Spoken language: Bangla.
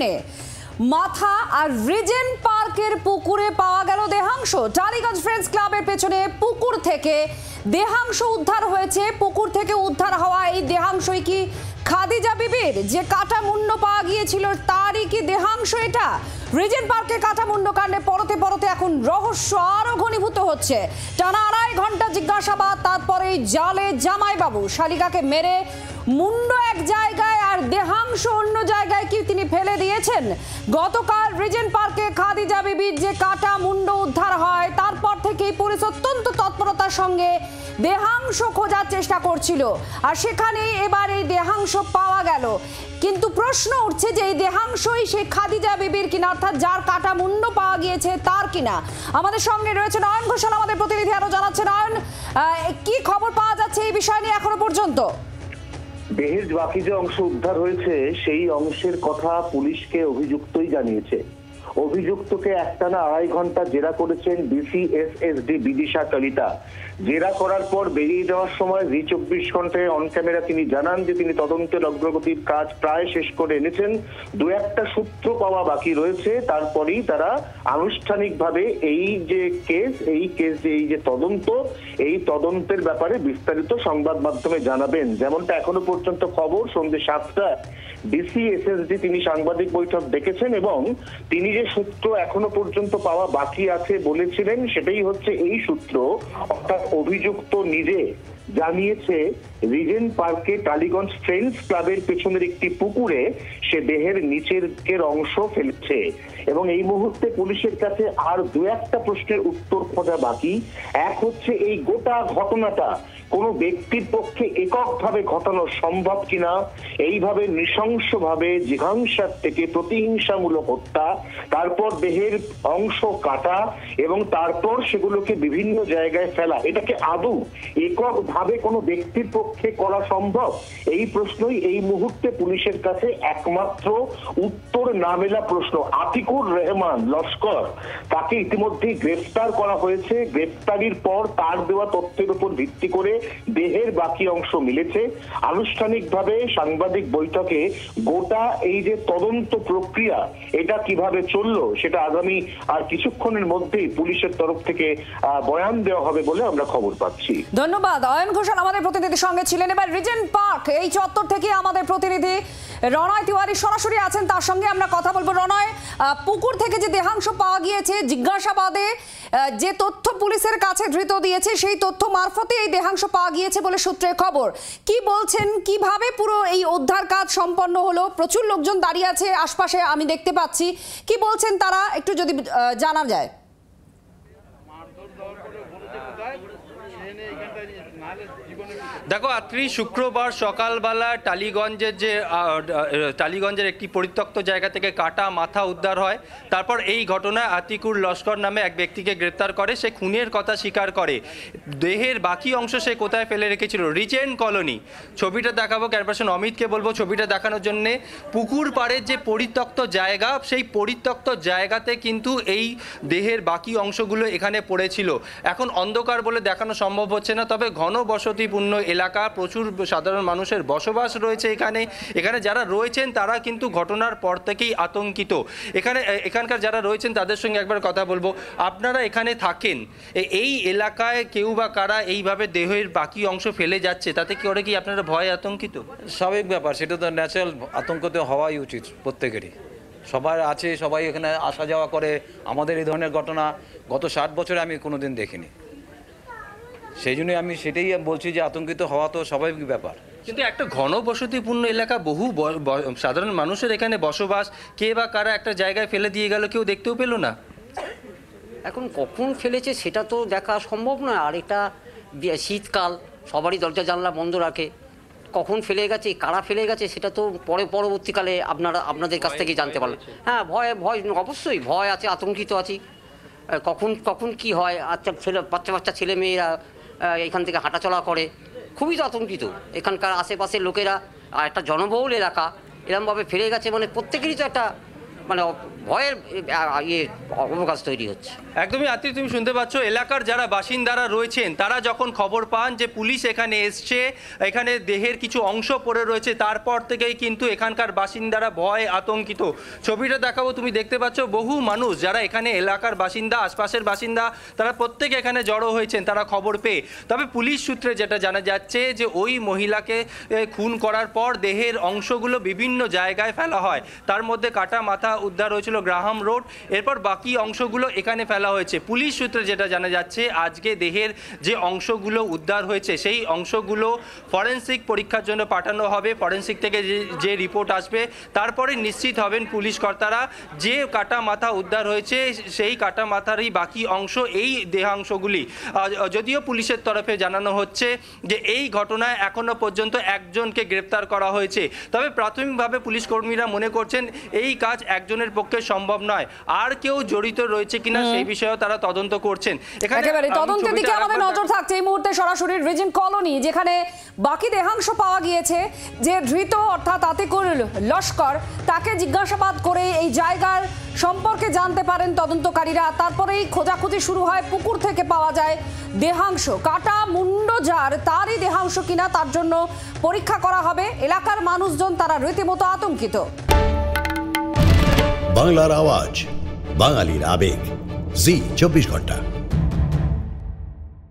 ট্রেনে মাথা আর রিজেন্ট পার্কের পুকুরে পাওয়া গেল দেহাংশ। টালিগঞ্জ ফ্রেন্ডস ক্লাবের পেছনে পুকুর থেকে দেহাংশ উদ্ধার হয়েছে। পুকুর থেকে উদ্ধার হওয়া এই দেহাংশই কি খাদিজা বিবির? যে কাটা মুন্ড পাওয়া গিয়েছিল তারই কি দেহাংশ এটা? রিজেন্ট পার্কে কাটা মুন্ড কাণ্ডে পরতে পরতে এখন রহস্য আরো ঘনীভূত হচ্ছে। টানা 2.5 ঘন্টা জিজ্ঞাসাবাদ, তারপরে জালে জামাইবাবু শালিকাকে মেরে মুন্ড এক জায়গায় আর দেহাংশ অন্য জায়গায় কি তিনি ফেলে দিয়েছেন? গতকাল রিজেন্ট পার্কে খাদিজা বিবির যে কাটা মুন্ড উদ্ধার হয়, তারপর থেকেই পুলিশ অত্যন্ত তৎপরতার সঙ্গে দেহাংশ খোঁজার চেষ্টা করছিল, আর সেখানে এবার এই দেহাংশ পাওয়া গেল। কিন্তু প্রশ্ন উঠছে যে এই দেহাংশই সেই খাদিজা বিবির কিনা, অর্থাৎ যার কাটা মুন্ড পাওয়া গিয়েছে তার কিনা। আমাদের সঙ্গে রয়েছে নয়ন ঘোষাল, আমাদের প্রতিনিধি, আরো জানাচ্ছে। নয়ন, কি খবর পাওয়া যাচ্ছে এই বিষয় নিয়ে এখনো পর্যন্ত? দেহের বাকি যে অংশ উদ্ধার হয়েছে সেই অংশের কথা পুলিশকে অভিযুক্তই জানিয়েছে। অভিযুক্তকে একটানা 2.5 ঘন্টা জেরা করেছেন ডিসিএসএসডি বিদিশা কলিতা। জেরা করার পর বেরিয়ে যাওয়ার সময় জি24 ঘন্টায় অন ক্যামেরা তিনি জানান যে তিনি তদন্তের অগ্রগতির কাজ প্রায় শেষ করে এনেছেন, 2-1টা সূত্র পাওয়া বাকি রয়েছে। তারপরেই তারা আনুষ্ঠানিকভাবে এই যে তদন্ত, এই তদন্তের ব্যাপারে বিস্তারিত সংবাদ মাধ্যমে জানাবেন। যেমনটা এখনো পর্যন্ত খবর, সন্ধ্যে 7টায় ডিসিএসএসডি তিনি সাংবাদিক বৈঠক ডেকেছেন এবং তিনি যে সূত্র এখনো পর্যন্ত পাওয়া বাকি আছে বলেছিলেন, সেটাই হচ্ছে এই সূত্র। অর্থাৎ অভিযুক্ত নিজে জানিয়েছে রিজেন্ট পার্কে টালিগঞ্জ ফ্রেন্ডস ক্লাবের পেছনের একটি পুকুরে সে দেহের নিচের অংশ ফেলছে এবং এই মুহূর্তে পুলিশের কাছে আর 2-1টা প্রশ্নের উত্তর খোঁজা বাকি। এক হচ্ছে এই গোটা ঘটনাটা কোনো ব্যক্তির পক্ষে এককভাবে ঘটানো সম্ভব কিনা, এইভাবে নৃশংসভাবে জিঘাংসার থেকে প্রতিহিংসামূলক হত্যা, তারপর দেহের অংশ কাটা এবং তারপর সেগুলোকে বিভিন্ন জায়গায় ফেলা, এটাকে আদৌ এককভাবে কোনো ব্যক্তির পক্ষে করা সম্ভব? এই প্রশ্নই এই মুহূর্তে পুলিশের কাছে একমাত্র উত্তর না মেলা প্রশ্ন। আতিকুর রহমান লস্কর, তাকে ইতিমধ্যেই গ্রেফতার করা হয়েছে। গ্রেফতারির পর তার দেওয়া তথ্যের উপর ভিত্তি করে দেহের বাকি অংশ মিলেছে। আনুষ্ঠানিকভাবে সাংবাদিক বৈঠকে গোটা এই যে তদন্ত প্রক্রিয়া এটা কিভাবে চললো সেটা আগামী আর কিছুক্ষণের মধ্যেই পুলিশের তরফ থেকে বয়ান দেওয়া হবে বলে আমরা খবর পাচ্ছি। ধন্যবাদ। অয়ন ঘোষাল আমাদের প্রতিনিধির সঙ্গে ছিলেন। এবার রিজেন্ট পার্ক এই চত্বর থেকে আমাদের প্রতিনিধি রণয় তিওয়ারি সরাসরি আছেন, তার সঙ্গে আমরা কথা বলবো। রণয়, পুকুর থেকে যে দেহাংশ পাওয়া গিয়েছে, জিজ্ঞাসাবাদে যে তথ্য পুলিশের কাছে ধৃত দিয়েছে সেই তথ্য মারফতে এই দেহাংশ পাওয়া গিয়েছে বলে সূত্রে খবর। কি বলছেন, কিভাবে পুরো এই উদ্ধার কাজ সম্পন্ন হলো? প্রচুর লোকজন দাঁড়িয়ে আছে আশপাশে, আমি দেখতে পাচ্ছি। কি বলছেন তারা, একটু যদি জানা যায়। দেখো আত্রি, শুক্রবার সকালবেলা টালিগঞ্জের একটি পরিত্যক্ত জায়গা থেকে কাটা মাথা উদ্ধার হয়। তারপর এই ঘটনায় আতিকুর লস্কর নামে এক ব্যক্তিকে গ্রেপ্তার করে। সে খুনের কথা স্বীকার করে। দেহের বাকি অংশ সে কোথায় ফেলে রেখেছিল? Regent colony. ছবিটা দেখাবো, ক্যামেরাপারসন অমিতকে বলবো ছবিটা দেখানোর জন্যে। পুকুর পাড়ের যে পরিত্যক্ত জায়গা, সেই পরিত্যক্ত জায়গাতে কিন্তু এই দেহের বাকি অংশগুলো এখানে পড়েছিল। এখন অন্ধকার বলে দেখানো সম্ভব হচ্ছে না, তবে ঘনবসতিপূর্ণ এলাকা, প্রচুর সাধারণ মানুষের বসবাস রয়েছে এখানে। যারা রয়েছেন তারা কিন্তু ঘটনার পর থেকেই আতঙ্কিত। এখানকার যারা রয়েছেন তাদের সঙ্গে একবার কথা বলবো। আপনারা এখানে থাকেন, এই এলাকায় কেউ বা কারা এইভাবে দেহের বাকি অংশ ফেলে যাচ্ছে, তাতে করে কি আপনারা ভয় আতঙ্কিত? স্বাভাবিক ব্যাপার, সেটা তো ন্যাচারাল, আতঙ্কিত হওয়াই উচিত প্রত্যেকেরই। সবার আছে, সবাই এখানে আসা যাওয়া করে। আমাদের এই ধরনের ঘটনা গত 60 বছরে আমি কোনোদিন দেখিনি। সেই জন্যই আমি সেটাই বলছি যে আতঙ্কিত হওয়া তো স্বাভাবিক ব্যাপার। কিন্তু একটা ঘনবসতিপূর্ণ এলাকা, বহু সাধারণ মানুষের এখানে বসবাস, কে বা কারা একটা জায়গায় ফেলে দিয়ে গেল, কেউ দেখতেও পেল না। এখন কখন ফেলেছে সেটা তো দেখা সম্ভব নয়। আর এটা শীতকাল, সবারই দরজা জানলা বন্ধ রাখে। কখন ফেলে গেছে, কারা ফেলে গেছে সেটা তো পরবর্তীকালে আপনাদের কাছ থেকে জানতে পারলাম। হ্যাঁ, ভয় অবশ্যই ভয় আছে, আতঙ্কিত আছি। কখন কি হয়। আচ্ছা, বাচ্চা ছেলে মেয়েরা এখান থেকে হাঁটাচলা করে, খুবই তো আতঙ্কিত। এখানকার আশেপাশের লোকেরা, আর একটা জনবহুল এলাকা, এরমভাবে ফেলে গেছে মানে প্রত্যেকেরই তো একটা মানে ভয়ের অবকাশ তৈরি হচ্ছে। একদমই আত্মীয়, তুমি শুনতে পাচ্ছ এলাকার যারা বাসিন্দারা রয়েছেন তারা যখন খবর পান যে পুলিশ এখানে এসছে, এখানে দেহের কিছু অংশ পড়ে রয়েছে, তারপর থেকেই কিন্তু এখানকার বাসিন্দারা ভয় আতঙ্কিত। ছবিটা দেখাবো, তুমি দেখতে পাচ্ছ বহু মানুষ যারা এখানে এলাকার বাসিন্দা, আশপাশের বাসিন্দা, তারা প্রত্যেকে এখানে জড়ো হয়েছেন তারা খবর পেয়ে। তবে পুলিশ সূত্রে যেটা জানা যাচ্ছে যে ওই মহিলাকে খুন করার পর দেহের অংশগুলো বিভিন্ন জায়গায় ফেলা হয়, তার মধ্যে কাটা মাথা উদ্ধার হয়েছিল গ্রাহাম রোড, এরপর বাকি অংশগুলো এখানে ফেলা হয়েছে। পুলিশ সূত্রে যেটা জানা যাচ্ছে আজকে দেহের যে অংশগুলো উদ্ধার হয়েছে সেই অংশগুলো ফরেনসিক পরীক্ষার জন্য পাঠানো হবে। ফরেনসিক থেকে যে রিপোর্ট আসবে তারপরে নিশ্চিত হবেন পুলিশ কর্তারা যে কাটা মাথা উদ্ধার হয়েছে সেই কাটা মাথারই বাকি অংশ এই দেহাংশগুলি। যদিও পুলিশের তরফে জানানো হচ্ছে যে এই ঘটনায় এখনো পর্যন্ত একজনকে গ্রেপ্তার করা হয়েছে, তবে প্রাথমিকভাবে পুলিশ কর্মীরা মনে করছেন এই কাজ একজনের পক্ষে সম্ভব নয়, আর কেউ জড়িত রয়েছে কিনা সেই বিষয়েও তারা তদন্ত করছেন। একেবারে তদন্তের দিকে আমাদের নজর থাকছে এই মুহূর্তে সরাসরি রিজেন্ট কলোনি, যেখানে বাকি দেহাংশ পাওয়া গিয়েছে। যে ধৃত অর্থাৎ আতিকুর লস্কর, তাকে জিজ্ঞাসাবাদ করে এই জায়গার সম্পর্কে জানতে পারেন তদন্তকারীরা। তারপরেই খোঁজাখুঁজি শুরু হয়। পুকুর থেকে পাওয়া যায় দেহাংশ, কাটা মুন্ড যার তারই দেহাংশ কিনা তার জন্য পরীক্ষা করা হবে। এলাকার মানুষজন তারা রীতিমতো আতঙ্কিত। বাংলার আওয়াজ, বাঙালির আবেগ, জি 24 ঘন্টা।